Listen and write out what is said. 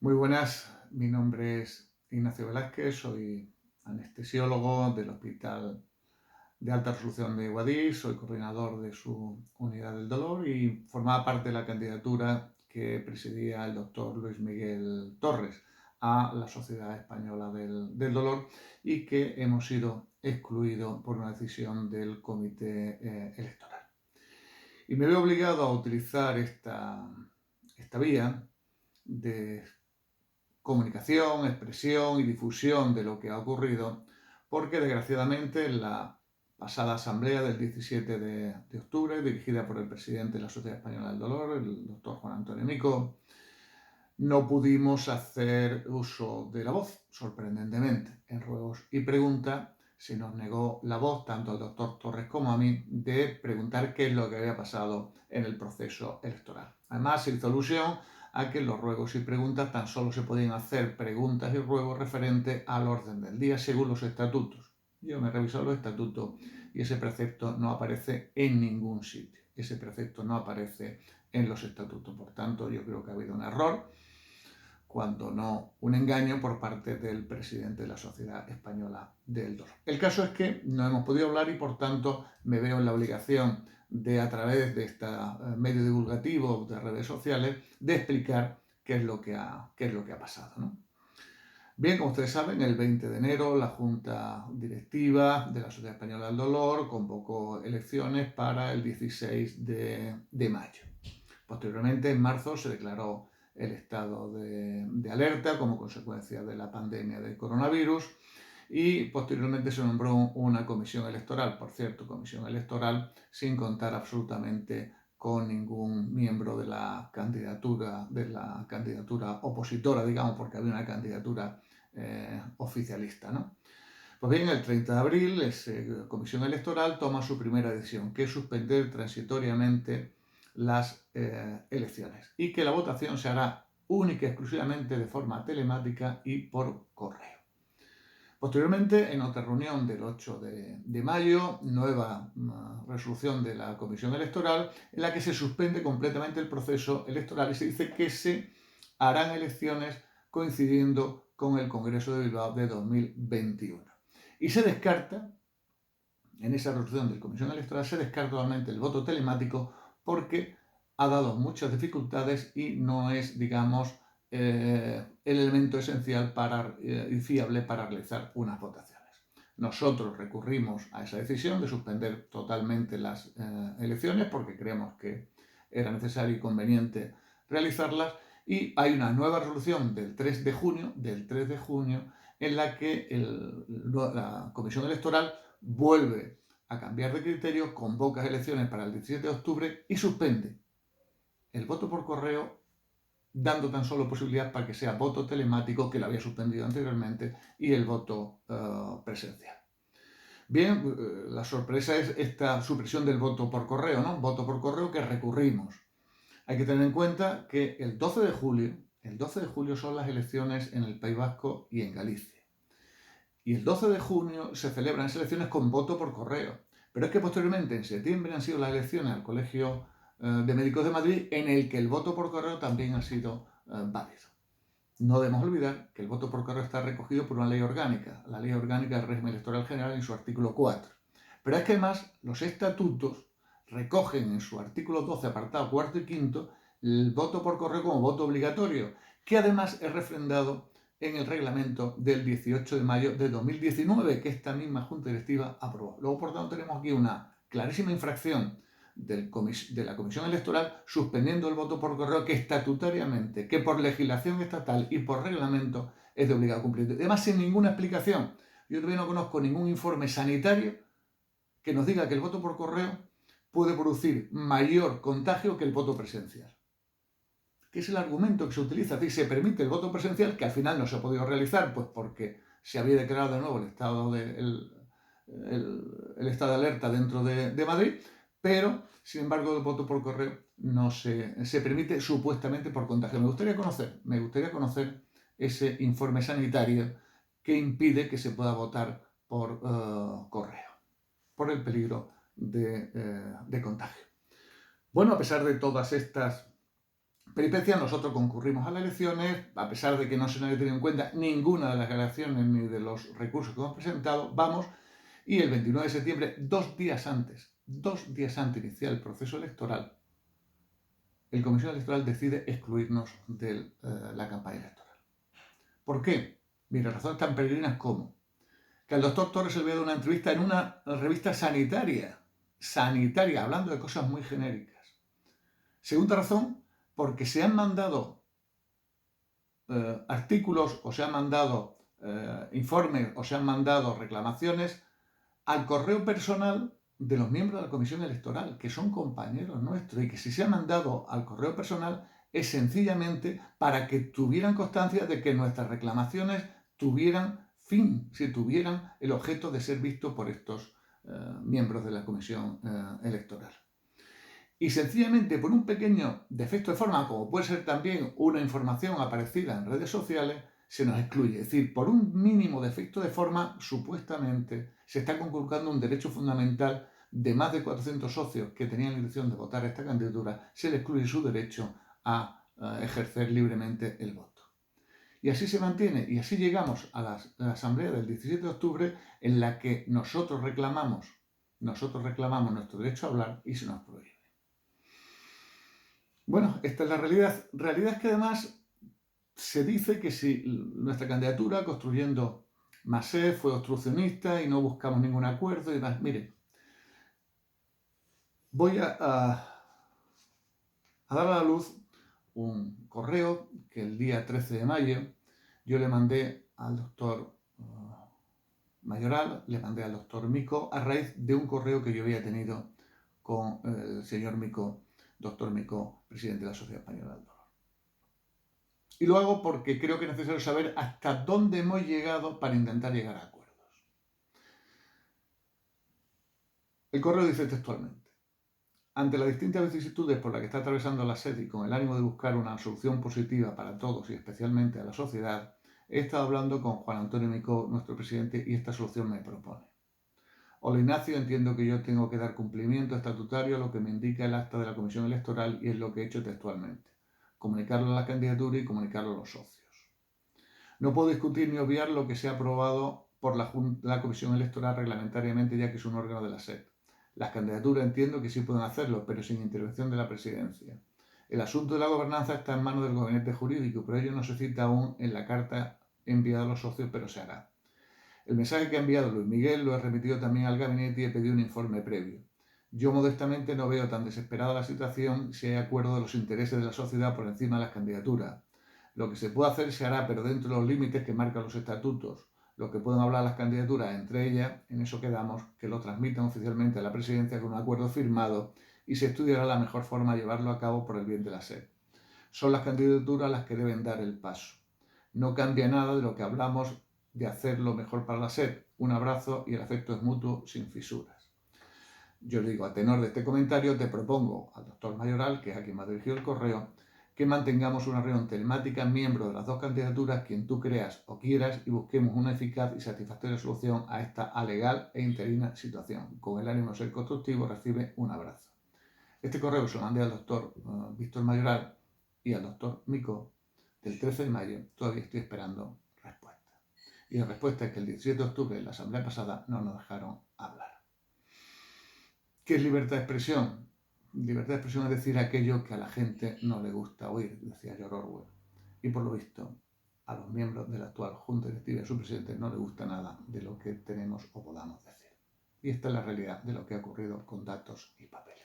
Muy buenas, mi nombre es Ignacio Velázquez, soy anestesiólogo del Hospital de Alta Resolución de Guadix, soy coordinador de su unidad del dolor y formaba parte de la candidatura que presidía el doctor Luis Miguel Torres a la Sociedad Española del Dolor y que hemos sido excluidos por una decisión del comité electoral. Y me veo obligado a utilizar esta vía de comunicación, expresión y difusión de lo que ha ocurrido, porque desgraciadamente en la pasada asamblea del 17 de octubre, dirigida por el presidente de la Sociedad Española del Dolor, el doctor Juan Antonio Mico, no pudimos hacer uso de la voz, sorprendentemente. En ruegos y preguntas se nos negó la voz, tanto al doctor Torres como a mí, de preguntar qué es lo que había pasado en el proceso electoral. Además, se hizo alusión a que los ruegos y preguntas tan solo se podían hacer preguntas y ruegos referentes al orden del día según los estatutos. Yo me he revisado los estatutos y ese precepto no aparece en ningún sitio. Ese precepto no aparece en los estatutos. Por tanto, yo creo que ha habido un error, cuando no un engaño por parte del presidente de la Sociedad Española del Dolor. El caso es que no hemos podido hablar y por tanto me veo en la obligación de, a través de este medio divulgativo de redes sociales, de explicar qué es lo que ha pasado, ¿no? Bien, como ustedes saben, el 20 de enero la Junta Directiva de la Sociedad Española del Dolor convocó elecciones para el 16 de mayo. Posteriormente, en marzo, se declaró el estado de alerta como consecuencia de la pandemia del coronavirus y posteriormente se nombró una comisión electoral, por cierto, comisión electoral sin contar absolutamente con ningún miembro de la candidatura opositora, digamos, porque había una candidatura oficialista, ¿no? Pues bien, el 30 de abril, la comisión electoral toma su primera decisión, que es suspender transitoriamente las elecciones y que la votación se hará única y exclusivamente de forma telemática y por correo. Posteriormente, en otra reunión del 8 de mayo, nueva resolución de la Comisión Electoral en la que se suspende completamente el proceso electoral y se dice que se harán elecciones coincidiendo con el Congreso de Bilbao de 2021. Y se descarta, en esa resolución de la Comisión Electoral, se descarta totalmente el voto telemático porque ha dado muchas dificultades y no es, digamos, el elemento esencial y fiable para realizar unas votaciones. Nosotros recurrimos a esa decisión de suspender totalmente las elecciones porque creemos que era necesario y conveniente realizarlas y hay una nueva resolución del 3 de junio, en la que la Comisión Electoral vuelve a cambiar de criterio, convoca elecciones para el 17 de octubre y suspende el voto por correo, dando tan solo posibilidad para que sea voto telemático, que lo había suspendido anteriormente, y el voto presencial. Bien, la sorpresa es esta supresión del voto por correo, ¿no? Voto por correo que recurrimos. Hay que tener en cuenta que el 12 de julio son las elecciones en el País Vasco y en Galicia. Y el 12 de junio se celebran esas elecciones con voto por correo. Pero es que posteriormente, en septiembre, han sido las elecciones al Colegio de Médicos de Madrid, en el que el voto por correo también ha sido válido. No debemos olvidar que el voto por correo está recogido por una ley orgánica, la Ley Orgánica del Régimen Electoral General, en su artículo 4. Pero es que además los estatutos recogen en su artículo 12, apartado 4 y 5, el voto por correo como voto obligatorio, que además es refrendado en el reglamento del 18 de mayo de 2019, que esta misma Junta Directiva aprobó. Luego, por tanto, tenemos aquí una clarísima infracción de la Comisión Electoral suspendiendo el voto por correo que estatutariamente, que por legislación estatal y por reglamento es de obligado cumplir. Además, sin ninguna explicación. Yo todavía no conozco ningún informe sanitario que nos diga que el voto por correo puede producir mayor contagio que el voto presencial. ¿Qué es el argumento que se utiliza? Es decir, se permite el voto presencial, que al final no se ha podido realizar, pues porque se había declarado de nuevo el estado de alerta dentro de Madrid, pero, sin embargo, el voto por correo no se permite supuestamente por contagio. Me gustaría conocer ese informe sanitario que impide que se pueda votar por correo, por el peligro de contagio. Bueno, a pesar de todas estas peripecia, nosotros concurrimos a las elecciones, a pesar de que no se nos haya tenido en cuenta ninguna de las alegaciones ni de los recursos que hemos presentado, vamos, y el 29 de septiembre, 2 días antes de iniciar el proceso electoral, el Comisión Electoral decide excluirnos de la campaña electoral. ¿Por qué? Mira, razones tan peregrinas como que al doctor Torres se le había dado una entrevista en una revista sanitaria, hablando de cosas muy genéricas. Segunda razón, porque se han mandado artículos o se han mandado informes o se han mandado reclamaciones al correo personal de los miembros de la Comisión Electoral, que son compañeros nuestros, y que si se ha mandado al correo personal es sencillamente para que tuvieran constancia de que nuestras reclamaciones tuvieran fin, si tuvieran el objeto de ser visto por estos miembros de la Comisión Electoral. Y sencillamente por un pequeño defecto de forma, como puede ser también una información aparecida en redes sociales, se nos excluye. Es decir, por un mínimo defecto de forma, supuestamente se está conculcando un derecho fundamental de más de 400 socios que tenían la intención de votar esta candidatura, se les excluye su derecho a ejercer libremente el voto. Y así se mantiene, y así llegamos a la asamblea del 17 de octubre en la que nosotros reclamamos nuestro derecho a hablar y se nos prohíbe. Bueno, esta es la realidad. Realidad es que además se dice que si nuestra candidatura, Construyendo Masé, fue obstruccionista y no buscamos ningún acuerdo y demás. Mire, voy a dar a la luz un correo que el día 13 de mayo yo le mandé al doctor Mayoral, le mandé al doctor Mico, a raíz de un correo que yo había tenido con el señor Mico, doctor Mico, presidente de la Sociedad Española del Dolor. Y lo hago porque creo que es necesario saber hasta dónde hemos llegado para intentar llegar a acuerdos. El correo dice textualmente: ante las distintas vicisitudes por las que está atravesando la SED y con el ánimo de buscar una solución positiva para todos y especialmente a la sociedad, he estado hablando con Juan Antonio Micó, nuestro presidente, y esta solución me propone. Hola Ignacio, entiendo que yo tengo que dar cumplimiento estatutario a lo que me indica el acta de la Comisión Electoral y es lo que he hecho textualmente. Comunicarlo a la candidatura y comunicarlo a los socios. No puedo discutir ni obviar lo que se ha aprobado por la Comisión Electoral reglamentariamente, ya que es un órgano de la SED. Las candidaturas entiendo que sí pueden hacerlo, pero sin intervención de la presidencia. El asunto de la gobernanza está en manos del gabinete jurídico, pero ello no se cita aún en la carta enviada a los socios, pero se hará. El mensaje que ha enviado Luis Miguel lo he remitido también al gabinete y he pedido un informe previo. Yo modestamente no veo tan desesperada la situación si hay acuerdo de los intereses de la sociedad por encima de las candidaturas. Lo que se puede hacer se hará, pero dentro de los límites que marcan los estatutos. Lo que pueden hablar las candidaturas entre ellas, en eso quedamos, que lo transmitan oficialmente a la presidencia con un acuerdo firmado y se estudiará la mejor forma de llevarlo a cabo por el bien de la SED. Son las candidaturas las que deben dar el paso. No cambia nada de lo que hablamos de hacer lo mejor para la SED. Un abrazo y el afecto es mutuo, sin fisuras. Yo le digo, a tenor de este comentario, te propongo al doctor Mayoral, que es a quien me ha dirigido el correo, que mantengamos una reunión telemática miembros de las dos candidaturas, quien tú creas o quieras, y busquemos una eficaz y satisfactoria solución a esta alegal e interina situación. Con el ánimo de ser constructivo, recibe un abrazo. Este correo se lo mandé al doctor Víctor Mayoral y al doctor Mico del 13 de mayo. Todavía estoy esperando respuesta. Y la respuesta es que el 17 de octubre, en la asamblea pasada, no nos dejaron hablar. ¿Qué es libertad de expresión? Libertad de expresión es decir aquello que a la gente no le gusta oír, decía George Orwell. Y por lo visto, a los miembros de la actual Junta Directiva y a su presidente no le gusta nada de lo que tenemos o podamos decir. Y esta es la realidad de lo que ha ocurrido con datos y papeles.